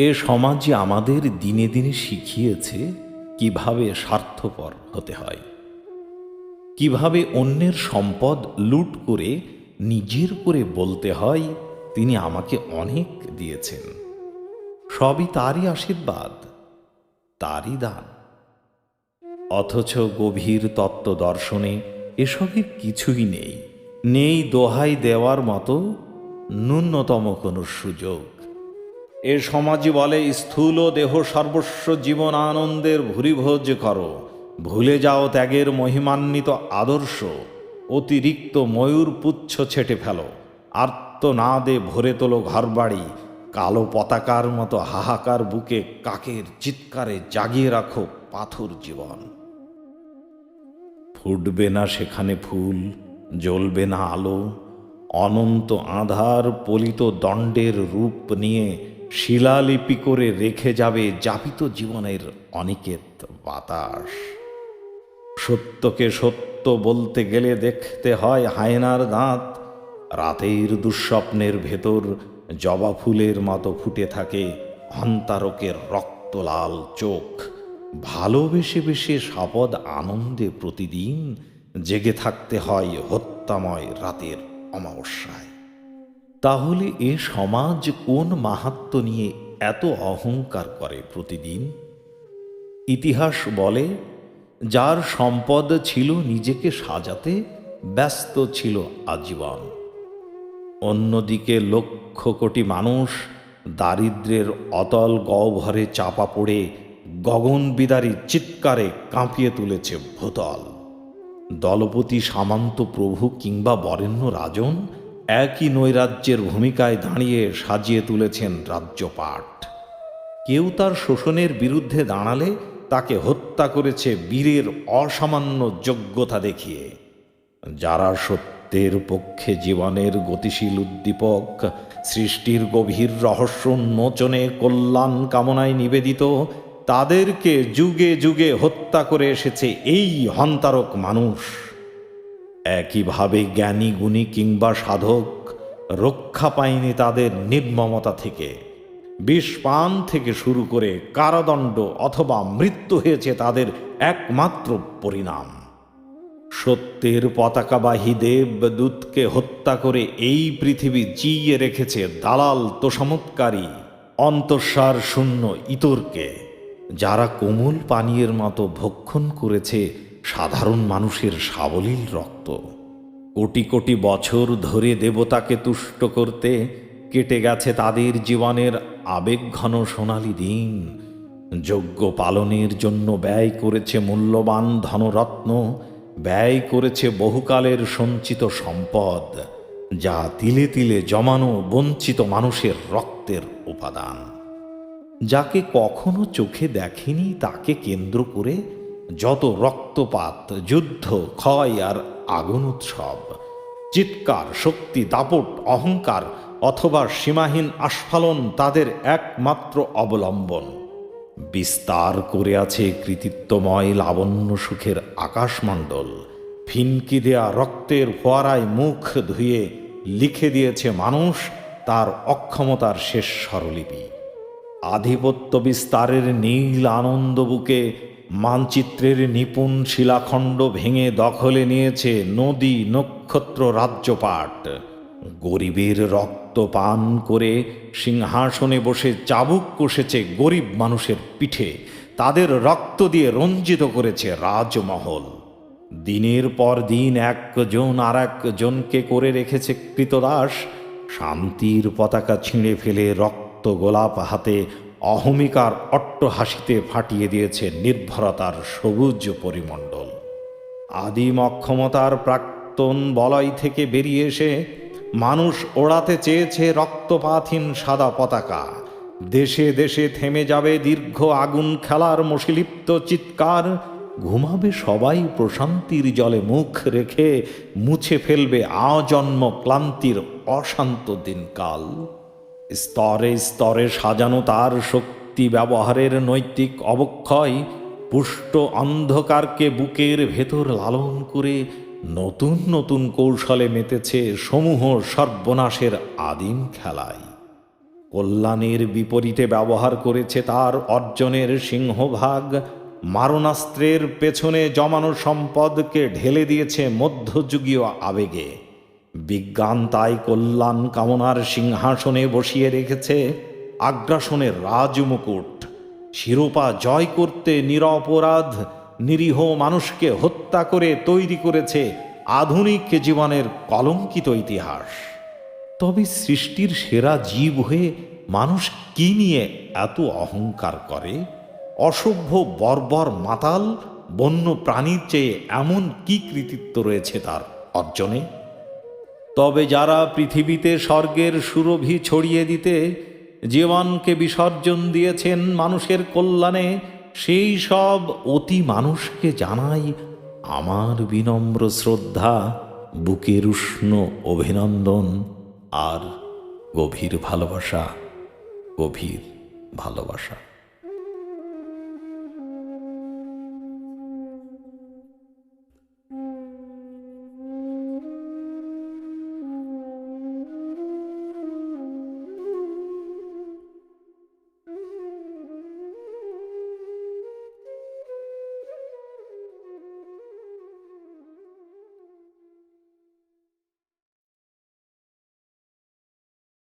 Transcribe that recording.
এ সমাজই আমাদের দিনে দিনে শিখিয়েছে কিভাবে স্বার্থপর হতে হয়, কিভাবে অন্যের সম্পদ লুট করে নিজের করে বলতে হয় তিনি আমাকে অনেক দিয়েছেন, সবই তারই আশীর্বাদ, তারই দান। অথচ গভীর তত্ত্ব দর্শনে এসবের কিছুই নেই, নেই দোহাই দেওয়ার মতো ন্যূনতম কোনো সুযোগ। এ সমাজই বলে স্থূল দেহ সর্বস্ব জীবন আনন্দের ভুরিভোজ করো, ভুলে যাও ত্যাগের মহিমান্বিত আদর্শ, অতিরিক্ত ময়ূর পুচ্ছ ছেটে ফেলো, আর্তনাদে ভরে তোলো ঘরবাড়ি, কালো পতাকার মতো হাহাকার বুকে কাকের চিৎকারে জাগিয়ে রাখো পাথর জীবন। ফুটবে না সেখানে ফুল, জ্বলবে না আলো, অনন্ত আধার পলিত দণ্ডের রূপ নিয়ে শিলালিপি করে রেখে যাবে যাপিত জীবনের অনিকেত বাতাস। সত্যকে সত্য বলতে গেলে দেখতে হয় হায়নার দাঁত, রাতের দুঃস্বপ্নের ভেতর জবা ফুলের মতো ফুটে থাকে হন্তারকের রক্তলাল চোখ। ভালোবেসে বেশে সাপদ আনন্দে প্রতিদিন জেগে থাকতে হয় হত্যাময় রাতের অমাবস্যায়। তাহলে এ সমাজ কোন মাহাত্ম্য নিয়ে এত অহংকার করে প্রতিদিন? ইতিহাস বলে, যার সম্পদ ছিল নিজেকে সাজাতে ব্যস্ত ছিল আজীবন। অন্যদিকে লক্ষ কোটি মানুষ দারিদ্র্যের অতল গহ্বরে চাপা পড়ে গগনবিদারী চিৎকারে কাঁপিয়ে তুলেছে ভূতল। দলপতি সামন্ত প্রভু কিংবা বরেণ্য রাজন একই নৈরাজ্যের ভূমিকায় দাঁড়িয়ে সাজিয়ে তুলেছেন রাজ্যপাট। কেউ তার শোষণের বিরুদ্ধে দাঁড়ালে তাকে হত্যা করেছে বীরের অসামান্য যোগ্যতা দেখিয়ে। যারা সত্যের পক্ষে জীবনের গতিশীল উদ্দীপক, সৃষ্টির গভীর রহস্য উন্মোচনে কল্যাণ কামনায় নিবেদিত, তাদেরকে যুগে যুগে হত্যা করে এসেছে এই হন্তারক মানুষ। একইভাবে জ্ঞানী গুণী কিংবা সাধক রক্ষা পায়নি তাদের নির্মমতা থেকে। বিষপান থেকে শুরু করে কারাদণ্ড অথবা মৃত্যু হয়েছে তাদের একমাত্র পরিণাম। সত্যের পতাকাবাহী দেবদূতকে হত্যা করে এই পৃথিবী জিইয়ে রেখেছে দালাল তোষামতকারী অন্তঃসার শূন্য ইতরকে, যারা কোমল পানীয়ের মতো ভক্ষণ করেছে সাধারণ মানুষের সাবলীল রক্ত। কোটি কোটি বছর ধরে দেবতাকে তুষ্ট করতে কেটে গেছে তাদের জীবনের আবেগঘন সোনালি দিন। যজ্ঞ পালনের জন্য ব্যয় করেছে মূল্যবান ধনরত্ন, ব্যয় করেছে বহুকালের সঞ্চিত সম্পদ, যা তিলে তিলে জমানো বঞ্চিত মানুষের রক্তের উপাদান। যাকে কখনো চোখে দেখেনি তাকে কেন্দ্র করে যত রক্তপাত, যুদ্ধ, ক্ষয় আর আগুন উৎসব, চিৎকার, শক্তি, দাপট, অহংকার অথবা সীমাহীন আস্ফালন তাদের একমাত্র অবলম্বন। বিস্তার করে আছে কৃতিত্বময় লাবণ্য সুখের আকাশমণ্ডল, ফিনকি দেয়া রক্তের ফোয়ারায় মুখ ধুয়ে লিখে দিয়েছে মানুষ তার অক্ষমতার শেষ স্বরলিপি। আধিপত্য বিস্তারের নীল আনন্দ বুকে মানচিত্রের নিপুণ শিলাখণ্ড ভেঙে দখলে নিয়েছে নদী নক্ষত্র রাজ্যপাট। গরিবের রক্ত পান করে সিংহাসনে বসে চাবুক কষেছে গরিব মানুষের পিঠে, তাদের রক্ত দিয়ে রঞ্জিত করেছে রাজমহল। দিনের পর দিন একজন আর একজনকে করে রেখেছে কৃতদাস। শান্তির পতাকা ছিঁড়ে ফেলে রক্ত গোলাপ হাতে অহমিকার অট্টহাসিতে ফাটিয়ে দিয়েছে নির্ভরতার সবুজ পরিমণ্ডল। আদিম অক্ষমতার প্রাক্তন বলয় থেকে বেরিয়ে এসে মানুষ ওড়াতে চেয়েছে রক্তপাতহীন সাদা পতাকা। দেশে দেশে থেমে যাবে দীর্ঘ আগুন খেলার মশিলিপ্ত চিৎকার। ঘুমাবে সবাই প্রশান্তির জলে মুখ রেখে, মুছে ফেলবে আজন্ম ক্লান্তির অশান্ত দিনকাল। স্তরে স্তরে সাজানো তার শক্তি ব্যবহারের নৈতিক অবক্ষয় পুষ্ট অন্ধকারকে বুকের ভেতর লালন করে নতুন নতুন কৌশলে মেতেছে সমূহ সর্বনাশের আদিম খেলায়। কল্যাণের বিপরীতে ব্যবহার করেছে তার অর্জনের সিংহভাগ, মারণাস্ত্রের পেছনে জমানো সম্পদকে ঢেলে দিয়েছে মধ্যযুগীয় আবেগে। বিজ্ঞান তাই কল্যাণ কামনার সিংহাসনে বসিয়ে রেখেছে আগ্রাসনের রাজমুকুট। শিরোপা জয় করতে নিরপরাধ নিরীহ মানুষকে হত্যা করে তৈরি করেছে আধুনিক জীবনের কলঙ্কিত ইতিহাস। তবে সৃষ্টির সেরা জীব হয়ে মানুষ কি নিয়ে এত অহংকার করে? অসভ্য বর্বর মাতাল বন্য প্রাণীর চেয়ে এমন কি কৃতিত্ব রয়েছে তার অর্জনে? তবে যারা পৃথিবীতে স্বর্গের সুরভি ছড়িয়ে দিতে জীবনকে বিসর্জন দিয়েছেন মানুষের কল্যাণে, সেই সব অতি মানুষকে জানাই আমার বিনম্র শ্রদ্ধা, বুকের উষ্ণ অভিনন্দন আর গভীর ভালোবাসা, গভীর ভালোবাসা।